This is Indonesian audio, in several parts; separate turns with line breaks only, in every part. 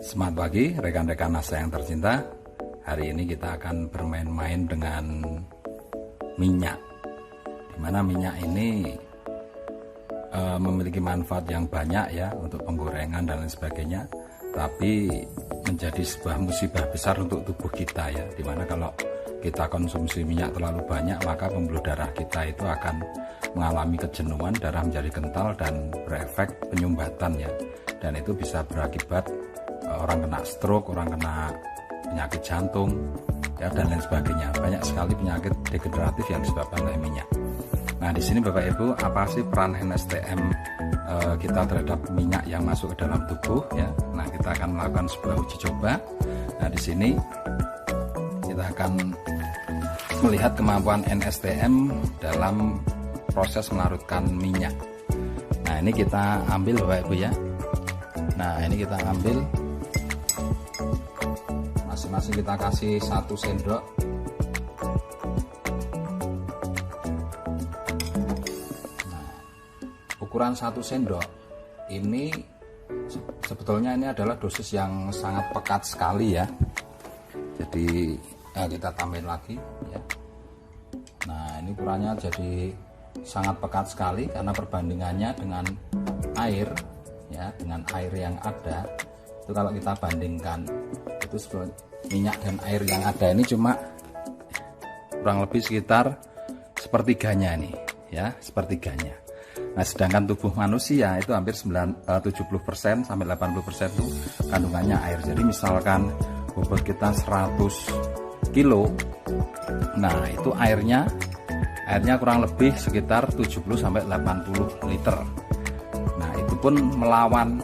Selamat pagi rekan-rekan NASA yang tercinta. Hari ini kita akan bermain-main dengan minyak, dimana minyak ini memiliki manfaat yang banyak ya untuk penggorengan dan lain sebagainya, tapi menjadi sebuah musibah besar untuk tubuh kita ya, dimana kalau kita konsumsi minyak terlalu banyak maka pembuluh darah kita itu akan mengalami kejenuhan, darah menjadi kental dan berefek penyumbatan ya, dan itu bisa berakibat orang kena stroke, orang kena penyakit jantung ya, dan lain sebagainya. Banyak sekali penyakit degeneratif yang disebabkan oleh minyak. Nah, di sini Bapak Ibu, apa sih peran NSTM kita terhadap minyak yang masuk ke dalam tubuh ya? Nah, kita akan melakukan sebuah uji coba. Nah, di sini kita akan melihat kemampuan NSTM dalam proses melarutkan minyak. Nah, ini kita ambil Bapak Ibu ya. Nah, ini kita ambil, masing-masing kita kasih 1 sendok. Nah, ukuran 1 sendok ini sebetulnya ini adalah dosis yang sangat pekat sekali ya. Jadi kita tambahin lagi ya. Nah, ini ukurannya jadi sangat pekat sekali karena perbandingannya dengan air ya, dengan air yang ada itu kalau kita bandingkan itu minyak dan air yang ada ini cuma kurang lebih sekitar sepertiganya ini ya, sepertiganya. Nah, sedangkan tubuh manusia itu hampir 70% sampai 80% itu kandungannya air. Jadi misalkan bobot kita 100 kilo, nah itu airnya kurang lebih sekitar 70 sampai 80 liter. Nah, itu pun melawan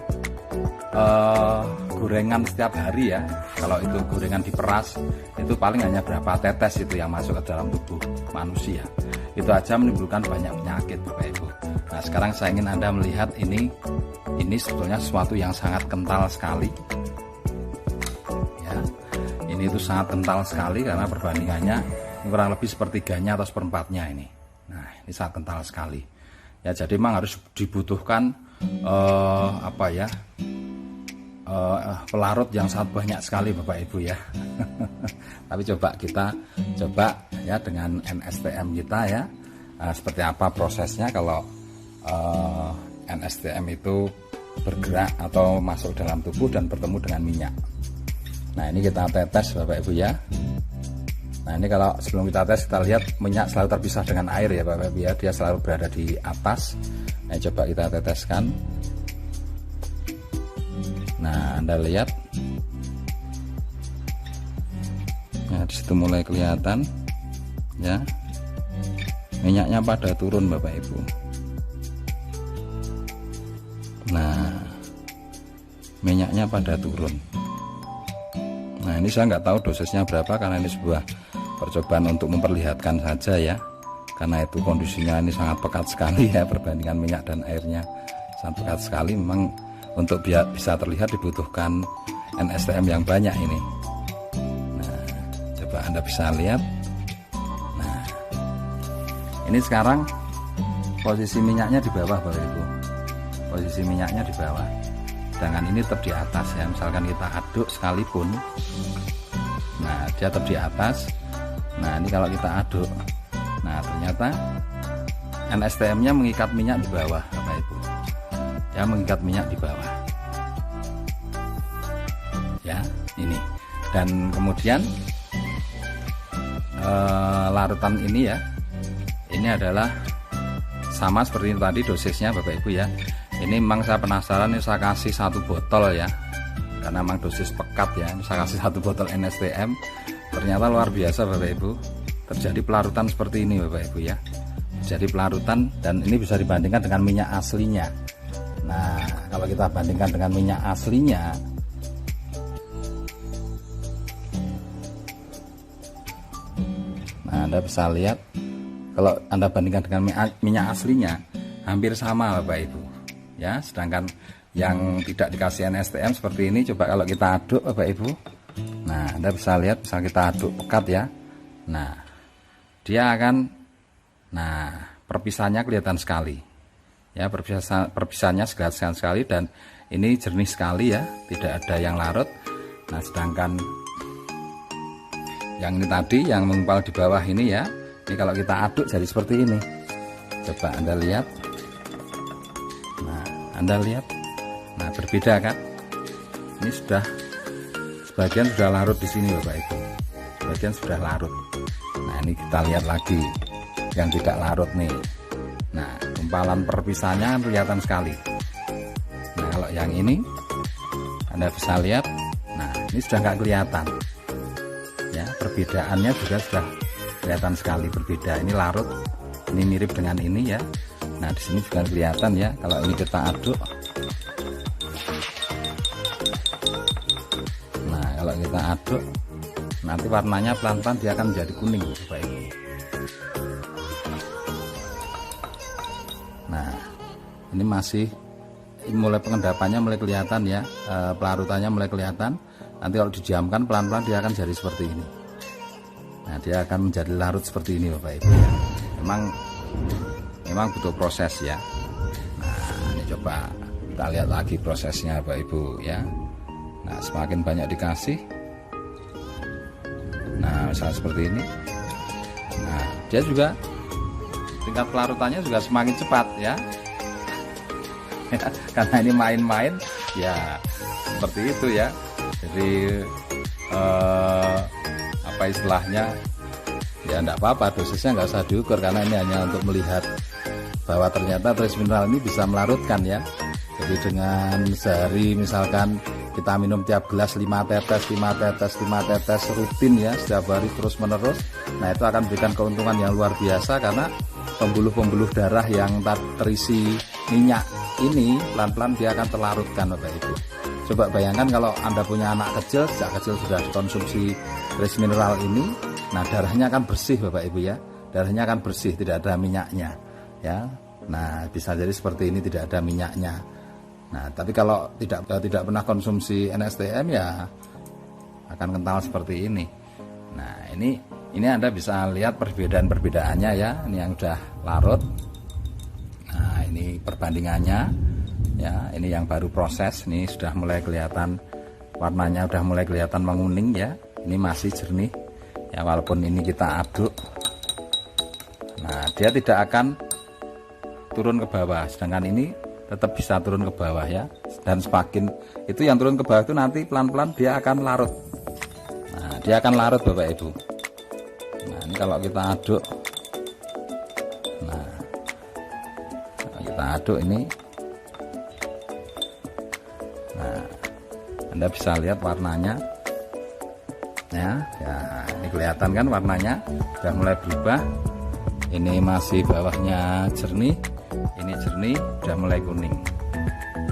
gorengan setiap hari ya. Kalau itu gorengan diperas itu paling hanya berapa tetes itu yang masuk ke dalam tubuh manusia. Itu aja menimbulkan banyak penyakit Bapak Ibu. Nah, sekarang saya ingin Anda melihat ini sebetulnya sesuatu yang sangat kental sekali ya. Ini itu sangat kental sekali karena perbandingannya kurang lebih sepertiganya atau seperempatnya ini. Nah, ini sangat kental sekali ya. Jadi memang harus dibutuhkan pelarut yang sangat banyak sekali Bapak Ibu ya. Tapi kita coba ya dengan NSTM kita ya, seperti apa prosesnya kalau NSTM itu bergerak atau masuk dalam tubuh dan bertemu dengan minyak. Nah, ini kita tetes Bapak Ibu ya. Nah, ini kalau sebelum kita tes kita lihat minyak selalu terpisah dengan air ya Bapak Ibu ya, dia selalu berada di atas. Nah, coba kita teteskan. Nah, Anda lihat, nah disitu mulai kelihatan ya, minyaknya pada turun Bapak Ibu. Nah, minyaknya pada turun. Nah, ini saya nggak tahu dosisnya berapa karena ini sebuah percobaan untuk memperlihatkan saja ya, karena itu kondisinya ini sangat pekat sekali ya, perbandingan minyak dan airnya sangat pekat sekali. Memang untuk biar bisa terlihat dibutuhkan NSTM yang banyak ini. Nah, coba Anda bisa lihat. Nah, ini sekarang posisi minyaknya di bawah Bapak Ibu. Posisi minyaknya di bawah. Sedangkan ini tetap di atas ya. Misalkan kita aduk sekalipun, nah dia tetap di atas. Nah, ini kalau kita aduk, nah ternyata NSTM-nya mengikat minyak di bawah Bapak Ibu ya, mengikat minyak di bawah ya, ini. Dan kemudian larutan ini ya, ini adalah sama seperti tadi dosisnya Bapak Ibu ya. Ini memang saya penasaran, ini saya kasih 1 botol ya, karena memang dosis pekat ya. Saya kasih 1 botol NSTM, ternyata luar biasa Bapak Ibu, terjadi pelarutan seperti ini Bapak Ibu ya. Jadi pelarutan, dan ini bisa dibandingkan dengan minyak aslinya. Nah, kalau kita bandingkan dengan minyak aslinya, nah Anda bisa lihat, kalau Anda bandingkan dengan minyak aslinya hampir sama Bapak Ibu ya. Sedangkan yang tidak dikasih NSTM seperti ini, coba kalau kita aduk Bapak Ibu, nah Anda bisa lihat, misal kita aduk pekat ya, nah dia akan, nah perpisahannya kelihatan sekali ya, perpisahannya kelihatan sekali, dan ini jernih sekali ya, tidak ada yang larut. Nah sedangkan yang ini tadi yang menggumpal di bawah ini ya, ini kalau kita aduk jadi seperti ini. Coba Anda lihat. Nah Anda lihat, nah berbeda kan? Ini sudah sebagian sudah larut di sini Bapak Ibu, sebagian sudah larut. Nah ini kita lihat lagi yang tidak larut nih. Nah gumpalan perpisahannya kan kelihatan sekali. Nah kalau yang ini Anda bisa lihat, nah ini sudah nggak kelihatan ya, perbedaannya juga sudah kelihatan sekali berbeda. Ini larut, ini mirip dengan ini ya. Nah di sini juga kelihatan ya, kalau ini kita aduk. Nah kalau kita aduk nanti warnanya pelan-pelan dia akan menjadi kuning Bapak Ibu. Nah ini masih mulai pengendapannya mulai kelihatan ya, pelarutannya mulai kelihatan. Nanti kalau didiamkan pelan-pelan dia akan jadi seperti ini. Nah dia akan menjadi larut seperti ini Bapak Ibu ya. Memang butuh proses ya. Nah ini coba kita lihat lagi prosesnya Bapak Ibu ya. Nah semakin banyak dikasih, nah misalnya seperti ini, nah dia juga tingkat pelarutannya juga semakin cepat ya. Karena ini main-main ya, seperti itu ya. Jadi apa istilahnya ya, enggak apa-apa, dosisnya nggak usah diukur karena ini hanya untuk melihat bahwa ternyata trace mineral ini bisa melarutkan ya. Jadi dengan sehari misalkan kita minum tiap gelas 5 tetes rutin ya, setiap hari terus menerus, nah itu akan memberikan keuntungan yang luar biasa karena pembuluh-pembuluh darah yang terisi minyak ini pelan-pelan dia akan terlarutkan Bapak Ibu. Coba bayangkan kalau Anda punya anak kecil, sejak kecil sudah dikonsumsi trace mineral ini, nah darahnya akan bersih Bapak Ibu ya, darahnya akan bersih, tidak ada minyaknya ya. Nah bisa jadi seperti ini, tidak ada minyaknya. Nah tapi kalau tidak pernah konsumsi NSTM ya akan kental seperti ini. Nah ini Anda bisa lihat perbedaan-perbedaannya ya. Ini yang udah larut, nah ini perbandingannya ya. Ini yang baru proses, ini sudah mulai kelihatan warnanya, udah mulai kelihatan menguning ya. Ini masih jernih ya, walaupun ini kita aduk. Nah dia tidak akan turun ke bawah, sedangkan ini tetap bisa turun ke bawah ya. Dan semakin itu yang turun ke bawah itu nanti pelan-pelan dia akan larut. Nah dia akan larut Bapak Ibu. Nah ini kalau kita aduk, nah kalau kita aduk ini, nah Anda bisa lihat warnanya ya, ini kelihatan kan warnanya sudah mulai berubah. Ini masih bawahnya jernih, ini jernih, sudah mulai kuning,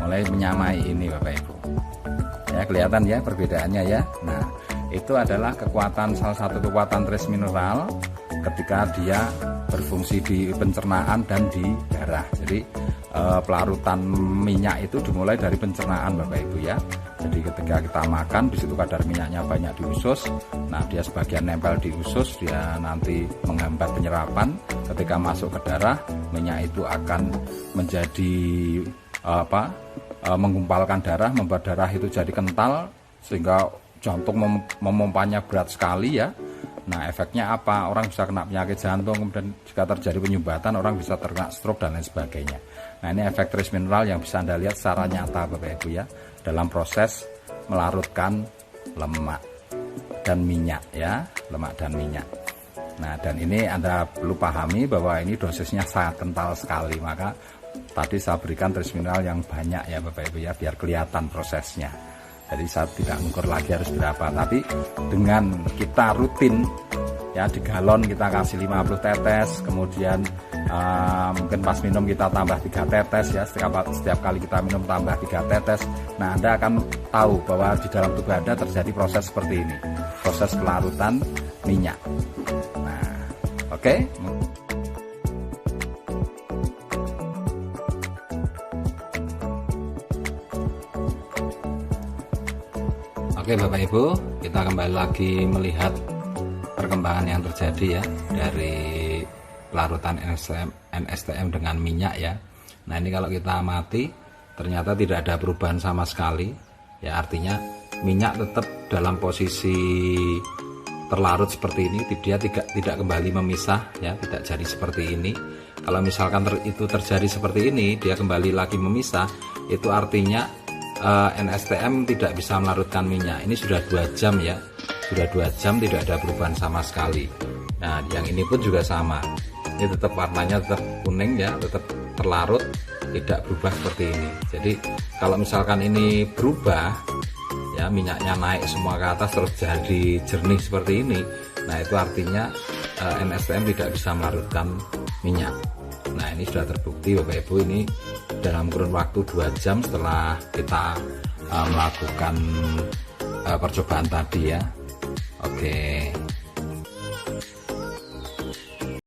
mulai menyamai ini Bapak Ibu ya, kelihatan ya perbedaannya ya. Nah itu adalah salah satu kekuatan trace mineral ketika dia berfungsi di pencernaan dan di darah. Jadi pelarutan minyak itu dimulai dari pencernaan Bapak Ibu ya. Jadi ketika kita makan, di situ kadar minyaknya banyak di usus. Nah dia sebagian nempel di usus, dia nanti menghambat penyerapan. Ketika masuk ke darah, minyak itu akan menjadi menggumpalkan darah, membuat darah itu jadi kental sehingga jantung memompanya berat sekali ya. Nah efeknya apa? Orang bisa kena penyakit jantung, kemudian jika terjadi penyumbatan orang bisa terkena stroke dan lain sebagainya. Nah ini efek trace mineral yang bisa Anda lihat secara nyata Bapak Ibu ya, dalam proses melarutkan lemak dan minyak ya, lemak dan minyak. Nah dan ini Anda perlu pahami bahwa ini dosisnya sangat kental sekali, maka tadi saya berikan trace mineral yang banyak ya Bapak Ibu ya, biar kelihatan prosesnya. Jadi saya tidak mengukur lagi harus berapa, tapi dengan kita rutin ya, di galon kita kasih 50 tetes, kemudian mungkin pas minum kita tambah 3 tetes ya, setiap kali kita minum tambah 3 tetes. Nah Anda akan tahu bahwa di dalam tubuh Anda terjadi proses seperti ini, proses pelarutan minyak. Nah oke. Oke Bapak Ibu, kita kembali lagi melihat perkembangan yang terjadi ya dari pelarutan NSTM dengan minyak ya. Nah ini kalau kita amati, ternyata tidak ada perubahan sama sekali. Ya, artinya minyak tetap dalam posisi terlarut seperti ini, dia tidak kembali memisah ya, tidak jadi seperti ini. Kalau misalkan itu terjadi seperti ini, dia kembali lagi memisah, itu artinya NSTM tidak bisa melarutkan minyak. Ini sudah 2 jam ya, sudah 2 jam tidak ada perubahan sama sekali. Nah, yang ini pun juga sama, ini tetap warnanya tetap kuning ya, tetap terlarut, tidak berubah seperti ini. Jadi kalau misalkan ini berubah ya, minyaknya naik semua ke atas terus jadi jernih seperti ini, nah itu artinya NSTM tidak bisa melarutkan minyak. Nah, ini sudah terbukti Bapak Ibu, ini dalam kurun waktu 2 jam setelah kita melakukan percobaan tadi ya. Oke.